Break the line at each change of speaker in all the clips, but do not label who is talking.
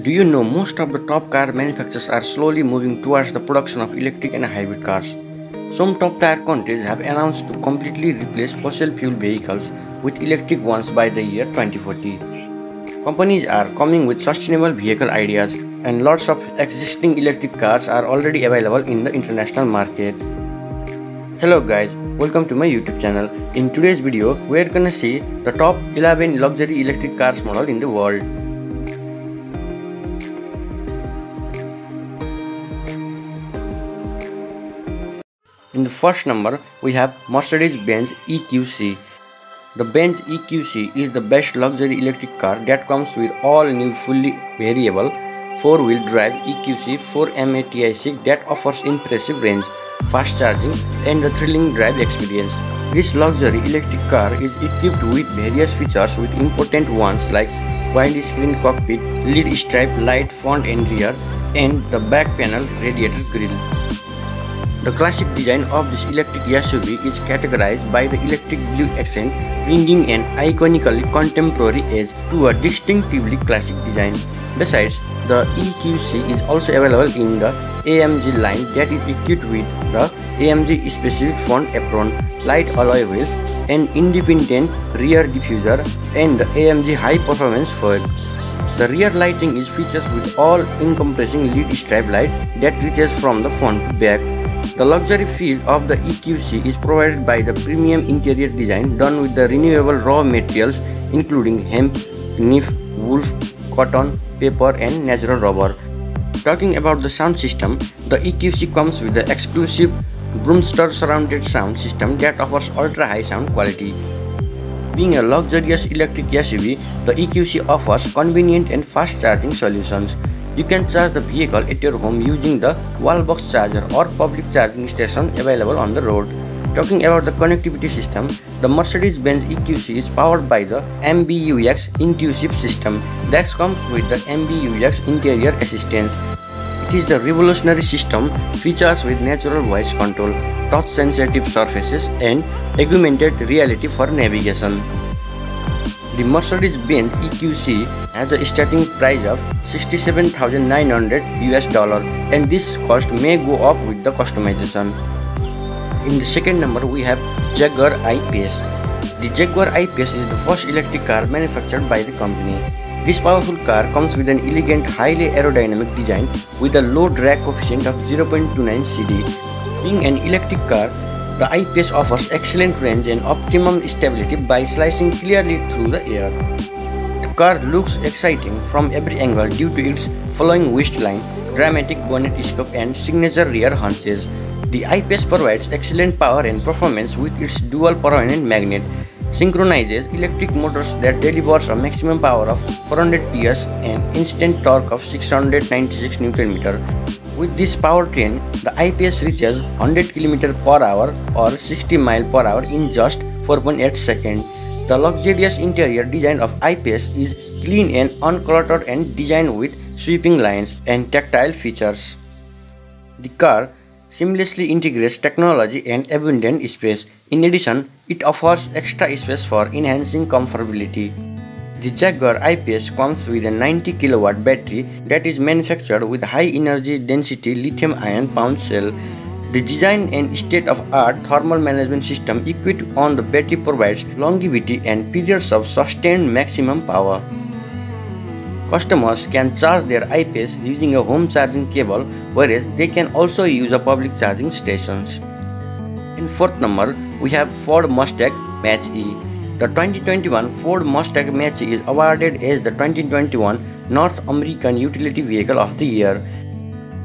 Do you know most of the top car manufacturers are slowly moving towards the production of electric and hybrid cars? Some top tier countries have announced to completely replace fossil fuel vehicles with electric ones by the year 2040. Companies are coming with sustainable vehicle ideas, and lots of existing electric cars are already available in the international market. Hello guys, welcome to my YouTube channel. In today's video, we are gonna see the top 11 luxury electric cars model in the world. In the first number, we have Mercedes-Benz EQC. The Benz EQC is the best luxury electric car that comes with all new fully variable 4-wheel drive EQC 4MATI6 that offers impressive range, fast charging, and a thrilling drive experience. This luxury electric car is equipped with various features with important ones like windscreen cockpit, LED stripe light front and rear, and the back panel radiator grille. The classic design of this electric SUV is categorized by the electric blue accent, bringing an iconically contemporary edge to a distinctively classic design. Besides, the EQC is also available in the AMG line that is equipped with the AMG specific front apron, light alloy wheels, an independent rear diffuser, and the AMG high performance fog. The rear lighting is featured with all-encompassing LED stripe light that reaches from the front to back. The luxury feel of the EQC is provided by the premium interior design done with the renewable raw materials including hemp, knif, wool, cotton, paper, and natural rubber. Talking about the sound system, the EQC comes with the exclusive Brewster surrounded sound system that offers ultra-high sound quality. Being a luxurious electric SUV, the EQC offers convenient and fast charging solutions. You can charge the vehicle at your home using the wallbox charger or public charging station available on the road. Talking about the connectivity system, the Mercedes-Benz EQC is powered by the MBUX intuitive system that comes with the MBUX interior assistance. It is the revolutionary system features with natural voice control, touch-sensitive surfaces, and augmented reality for navigation. The Mercedes-Benz EQC has a starting price of $67,900 and this cost may go up with the customization. In the second number, we have Jaguar I-Pace. The Jaguar I-Pace is the first electric car manufactured by the company. This powerful car comes with an elegant, highly aerodynamic design with a low drag coefficient of 0.29 CD. Being an electric car, the I-Pace offers excellent range and optimum stability by slicing clearly through the air. The car looks exciting from every angle due to its flowing waistline, dramatic bonnet scope, and signature rear hunches. The I-Pace provides excellent power and performance with its dual permanent magnet, synchronizes electric motors that delivers a maximum power of 400 PS and instant torque of 696 Nm. With this powertrain, the I-Pace reaches 100 km/h or 60 mph in just 4.8 seconds. The luxurious interior design of I-Pace is clean and uncluttered and designed with sweeping lines and tactile features. The car seamlessly integrates technology and abundant space. In addition, it offers extra space for enhancing comfortability. The Jaguar I-Pace comes with a 90 kW battery that is manufactured with high energy density lithium-ion pouch cell. The design and state-of-art thermal management system equipped on the battery provides longevity and periods of sustained maximum power. Customers can charge their I-Pace using a home charging cable, whereas they can also use a public charging stations. In fourth number, we have Ford Mustang Mach-E. The 2021 Ford Mustang Mach-E is awarded as the 2021 North American Utility Vehicle of the Year.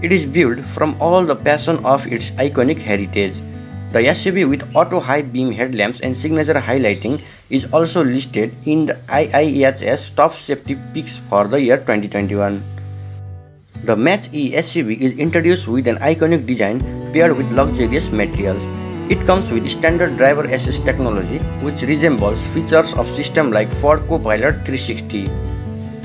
It is built from all the passion of its iconic heritage. The SUV with auto high beam headlamps and signature highlighting is also listed in the IIHS Top Safety Picks for the year 2021. The Mach-E SUV is introduced with an iconic design paired with luxurious materials. It comes with standard driver assist technology, which resembles features of systems like Ford Co-Pilot 360.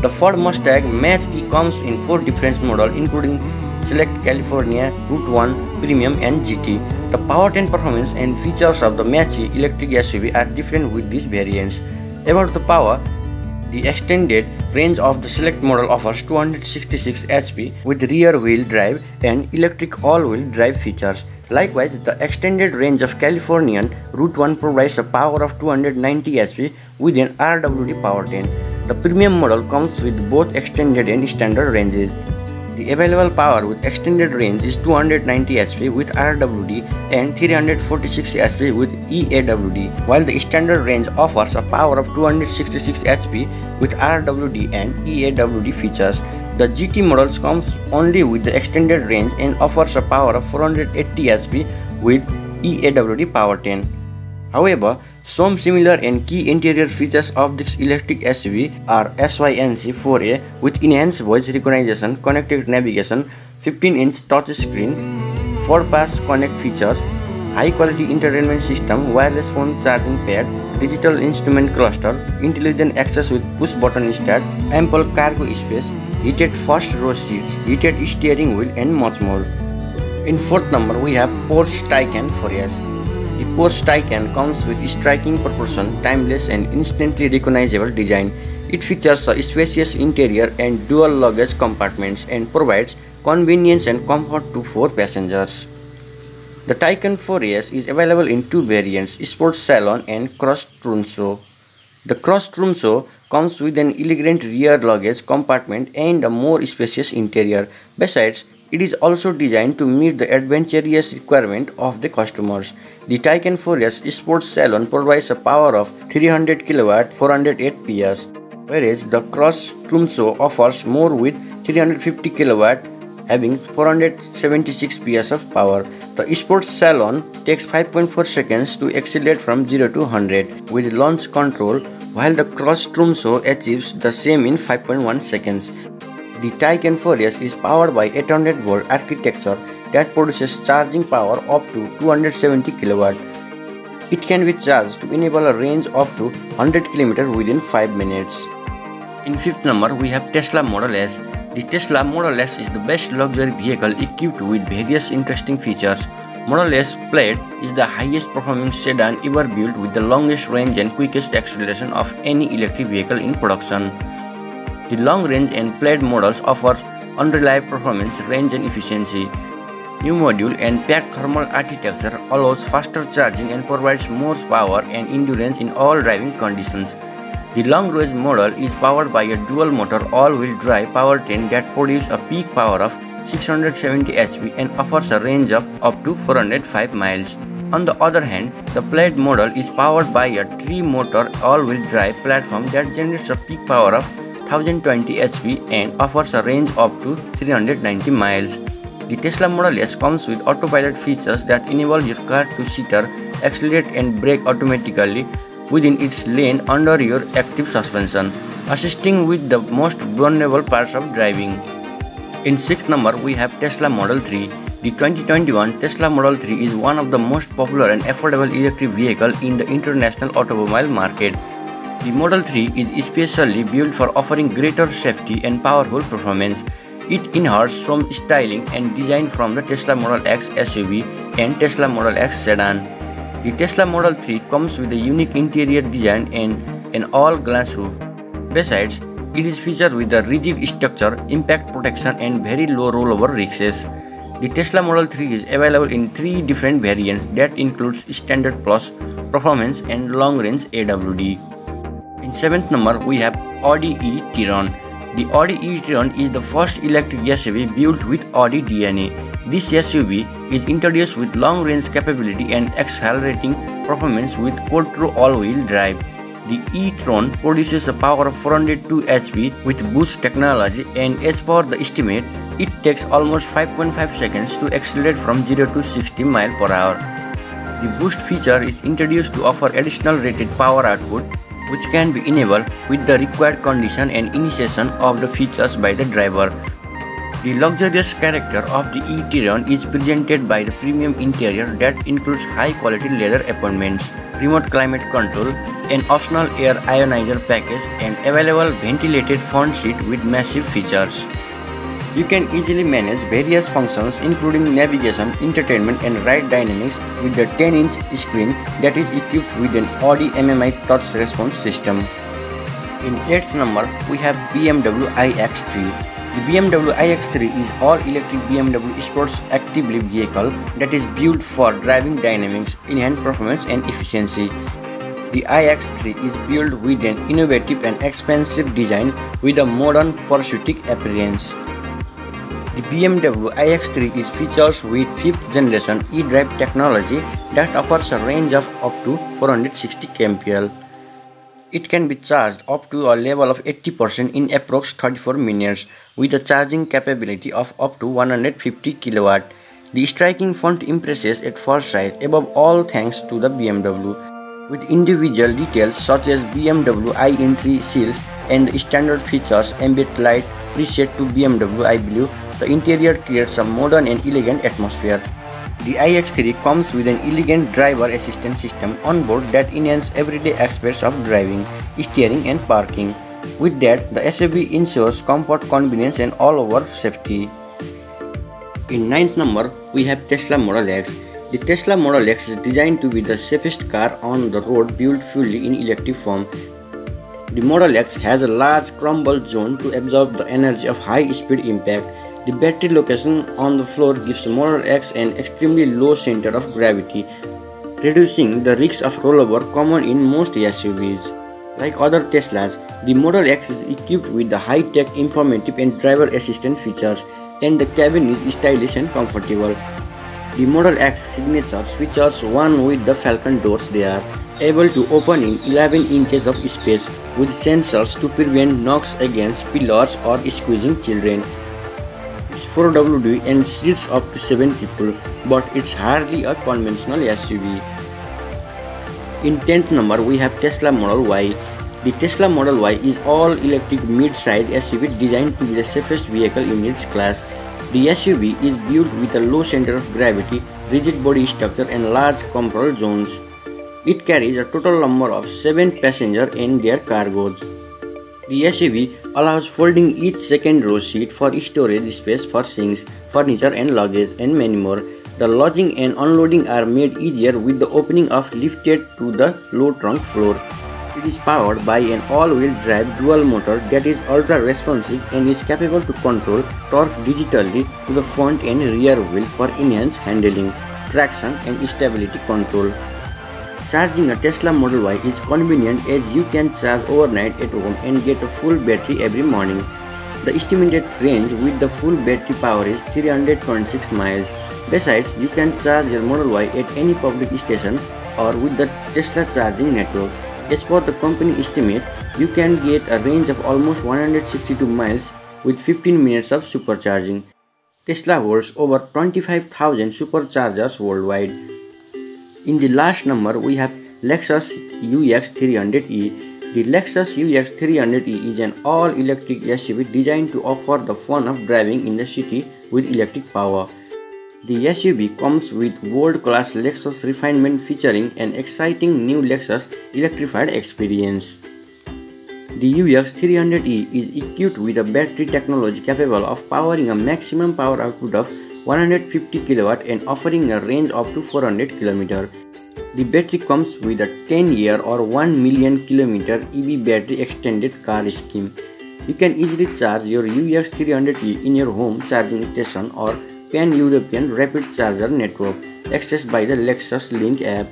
The Ford Mustang Mach-E comes in 4 different models including Select, California, Route 1, Premium, and GT. The powertrain performance and features of the Mach-E electric SUV are different with these variants. About the power, The extended range of the Select model offers 266 HP with rear-wheel drive and electric all-wheel drive features. Likewise, the extended range of Californian Route 1 provides a power of 290 HP with an RWD powertrain. The premium model comes with both extended and standard ranges. The available power with extended range is 290 HP with RWD and 346 HP with EAWD, while the standard range offers a power of 266 HP with RWD and EAWD features. The GT models comes only with the extended range and offers a power of 480 HP with EAWD powertrain. However, some similar and key interior features of this electric SUV are SYNC 4A with enhanced voice recognition, connected navigation, 15-inch touchscreen, 4-pass connect features, high-quality entertainment system, wireless phone charging pad, digital instrument cluster, intelligent access with push-button start, ample cargo space, heated first-row seats, heated steering wheel, and much more. In fourth number, we have Porsche Taycan 4S. The Porsche Taycan comes with striking proportion, timeless and instantly recognizable design. It features a spacious interior and dual luggage compartments and provides convenience and comfort to 4 passengers. The Taycan 4S is available in 2 variants, Sports Salon and Cross Trunso. The Cross Trunso comes with an elegant rear luggage compartment and a more spacious interior. Besides, it is also designed to meet the adventurous requirement of the customers. The Taycan 4S Sports Salon provides a power of 300 kW 408 PS, whereas the Cross Trunso offers more with 350 kW having 476 PS of power. The Sports Salon takes 5.4 seconds to accelerate from 0 to 100 with launch control, while the Cross Trunso achieves the same in 5.1 seconds. The Taycan 4S is powered by 800-volt architecture that produces charging power up to 270 kW. It can be charged to enable a range up to 100 km within 5 minutes. In fifth number, we have Tesla Model S. The Tesla Model S is the best luxury vehicle equipped with various interesting features. Model S Plaid is the highest performing sedan ever built with the longest range and quickest acceleration of any electric vehicle in production. The long range and Plaid models offer unreliable performance, range and efficiency. New module and packed thermal architecture allows faster charging and provides more power and endurance in all driving conditions. The long range model is powered by a dual motor all-wheel drive powertrain that produces a peak power of 670 HP and offers a range of up to 405 miles. On the other hand, the Plaid model is powered by a 3-motor all-wheel drive platform that generates a peak power of 1020 HP and offers a range up to 390 miles. The Tesla Model S comes with autopilot features that enable your car to stutter, accelerate and brake automatically within its lane under your active suspension, assisting with the most vulnerable parts of driving. In sixth number, we have Tesla Model 3. The 2021 Tesla Model 3 is one of the most popular and affordable electric vehicles in the international automobile market. The Model 3 is especially built for offering greater safety and powerful performance. It inherits some styling and design from the Tesla Model X SUV and Tesla Model X sedan. The Tesla Model 3 comes with a unique interior design and an all-glass roof. Besides, it is featured with a rigid structure, impact protection and very low rollover risks. The Tesla Model 3 is available in 3 different variants that includes Standard Plus, Performance and Long Range AWD. In 7th number, we have Audi e-tron. The Audi e-tron is the first electric SUV built with Audi DNA. This SUV is introduced with long-range capability and accelerating performance with quattro all-wheel drive. The e-tron produces a power of 402 HP with boost technology, and as per the estimate, it takes almost 5.5 seconds to accelerate from 0 to 60 mph. The boost feature is introduced to offer additional rated power output, which can be enabled with the required condition and initiation of the features by the driver. The luxurious character of the e-tron is presented by the premium interior that includes high-quality leather appointments, remote climate control, an optional air ionizer package, and available ventilated front seat with massive features. You can easily manage various functions including navigation, entertainment and ride dynamics with the 10-inch screen that is equipped with an Audi MMI touch response system. In 8th number, we have BMW iX3. The BMW iX3 is all-electric BMW sports actively vehicle that is built for driving dynamics, enhanced performance and efficiency. The iX3 is built with an innovative and expensive design with a modern pursuitic appearance. The BMW iX3 is featured with 5th generation eDrive technology that offers a range of up to 460 kmpl. It can be charged up to a level of 80% in approx 34 minutes with a charging capability of up to 150 kW. The striking front impresses at first sight above all thanks to the BMW. With individual details such as BMW iEntry seals and the standard features ambient light preset to BMW iBlue, the interior creates a modern and elegant atmosphere. The iX3 comes with an elegant driver assistance system on board that enhances everyday aspects of driving, steering and parking. With that, the SUV ensures comfort, convenience and all-over safety. In 9th number, we have Tesla Model X. The Tesla Model X is designed to be the safest car on the road built fully in electric form. The Model X has a large crumble zone to absorb the energy of high-speed impact. The battery location on the floor gives Model X an extremely low center of gravity, reducing the risk of rollover common in most SUVs. Like other Teslas, the Model X is equipped with the high-tech informative and driver assistant features, and the cabin is stylish and comfortable. The Model X signature features one with the Falcon doors. They are able to open in 11 inches of space with sensors to prevent knocks against pillars or squeezing children. 4WD and seats up to 7 people, but it's hardly a conventional SUV. In 10th number, we have Tesla Model Y. The Tesla Model Y is all-electric mid-size SUV designed to be the safest vehicle in its class. The SUV is built with a low center of gravity, rigid body structure and large control zones. It carries a total number of 7 passengers and their cargoes. The SUV allows folding each second row seat for storage space for things, furniture and luggage and many more. The loading and unloading are made easier with the opening of lifted to the low trunk floor. It is powered by an all-wheel drive dual motor that is ultra-responsive and is capable to control torque digitally to the front and rear wheel for enhanced handling, traction and stability control. Charging a Tesla Model Y is convenient as you can charge overnight at home and get a full battery every morning. The estimated range with the full battery power is 326 miles. Besides, you can charge your Model Y at any public station or with the Tesla charging network. As per the company estimate, you can get a range of almost 162 miles with 15 minutes of supercharging. Tesla holds over 25,000 superchargers worldwide. In the last number, we have Lexus UX300E. The Lexus UX300E is an all-electric SUV designed to offer the fun of driving in the city with electric power. The SUV comes with world-class Lexus refinement featuring an exciting new Lexus electrified experience. The UX300E is equipped with a battery technology capable of powering a maximum power output of 150 kW and offering a range up to 400 km. The battery comes with a 10-year or 1 million km EV battery extended car scheme. You can easily charge your UX300E in your home charging station or pan-European rapid charger network accessed by the Lexus Link app.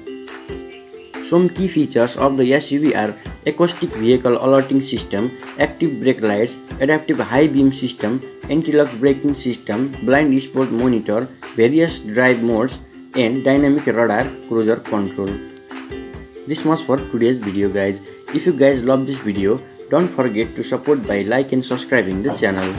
Some key features of the SUV are acoustic vehicle alerting system, active brake lights, adaptive high beam system, anti-lock braking system, blind spot monitor, various drive modes, and dynamic radar cruiser control. This much for today's video guys. If you guys love this video, don't forget to support by like and subscribing the channel.